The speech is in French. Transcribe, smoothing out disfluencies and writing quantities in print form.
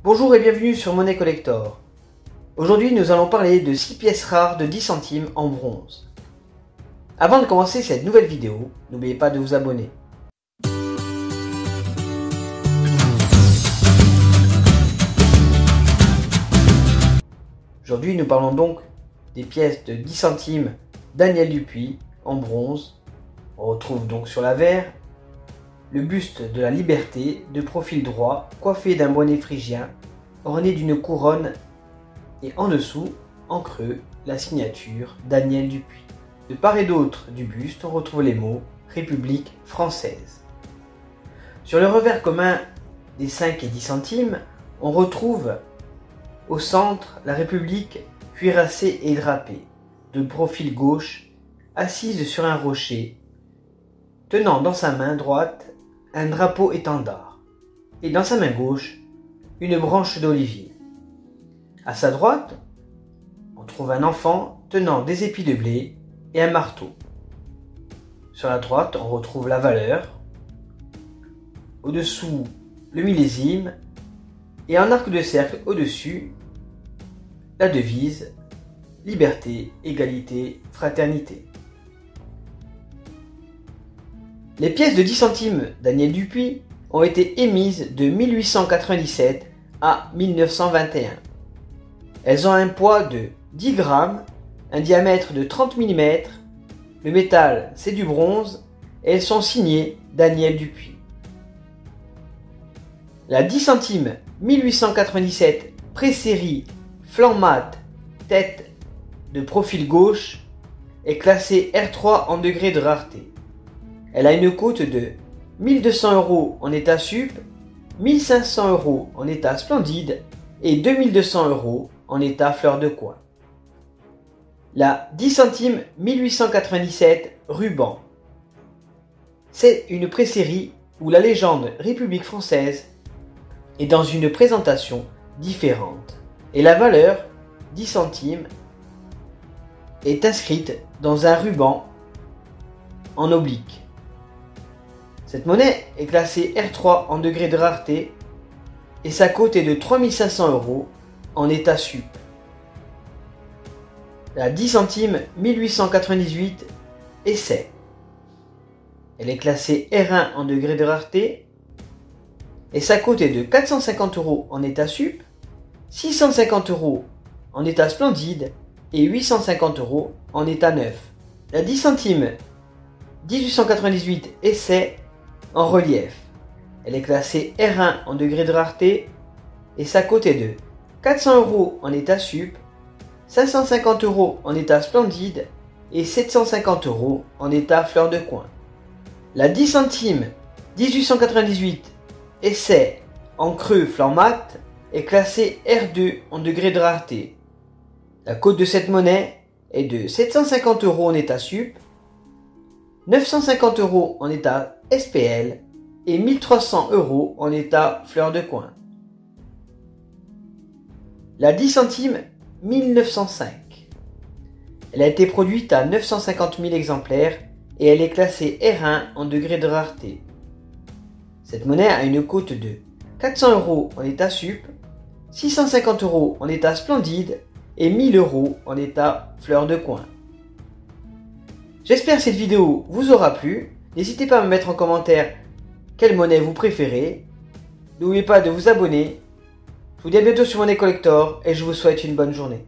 Bonjour et bienvenue sur Monnaie Collector. Aujourd'hui nous allons parler de 6 pièces rares de 10 centimes en bronze. Avant de commencer cette nouvelle vidéo, n'oubliez pas de vous abonner. Aujourd'hui nous parlons donc des pièces de 10 centimes Daniel Dupuy en bronze. On retrouve donc sur l'avers le buste de la Liberté de profil droit, coiffé d'un bonnet phrygien, orné d'une couronne, et en dessous, en creux, la signature Daniel Dupuy. De part et d'autre du buste, on retrouve les mots République française. Sur le revers commun des 5 et 10 centimes, on retrouve au centre la République cuirassée et drapée, de profil gauche, assise sur un rocher, tenant dans sa main droite un drapeau étendard, et dans sa main gauche, une branche d'olivier. À sa droite, on trouve un enfant tenant des épis de blé et un marteau. Sur la droite, on retrouve la valeur, au-dessous, le millésime, et en arc de cercle au-dessus, la devise Liberté, égalité, fraternité. Les pièces de 10 centimes Daniel Dupuy ont été émises de 1897 à 1921. Elles ont un poids de 10 grammes, un diamètre de 30 mm, le métal c'est du bronze et elles sont signées Daniel Dupuy. La 10 centimes 1897 pré-série flanc mat tête de profil gauche est classée R3 en degré de rareté. Elle a une cote de 1200 € en état sup, 1500 € en état splendide et 2200 € en état fleur de coin. La 10 centimes 1897 ruban. C'est une pré-série où la légende République française est dans une présentation différente et la valeur 10 centimes est inscrite dans un ruban en oblique. Cette monnaie est classée R3 en degré de rareté et sa cote est de 3500 € en état sup. La 10 centimes 1898 essai. Elle est classée R1 en degré de rareté et sa cote est de 450 € en état sup, 650 € en état splendide et 850 € en état neuf. La 10 centimes 1898 essai en relief. Elle est classée R1 en degré de rareté et sa cote est de 400 € en état sup, 550 € en état splendide et 750 € en état fleur de coin. La 10 centimes 1898 essai en creux flanc mat est classée R2 en degré de rareté. La cote de cette monnaie est de 750 € en état sup, 950 € en état SPL et 1300 € en état fleur de coin. La 10 centimes 1905. Elle a été produite à 950 000 exemplaires et elle est classée R1 en degré de rareté. Cette monnaie a une cote de 400 € en état sup, 650 € en état splendide et 1000 € en état fleur de coin. J'espère que cette vidéo vous aura plu. N'hésitez pas à me mettre en commentaire quelle monnaie vous préférez. N'oubliez pas de vous abonner. Je vous dis à bientôt sur Monnaie Collector et je vous souhaite une bonne journée.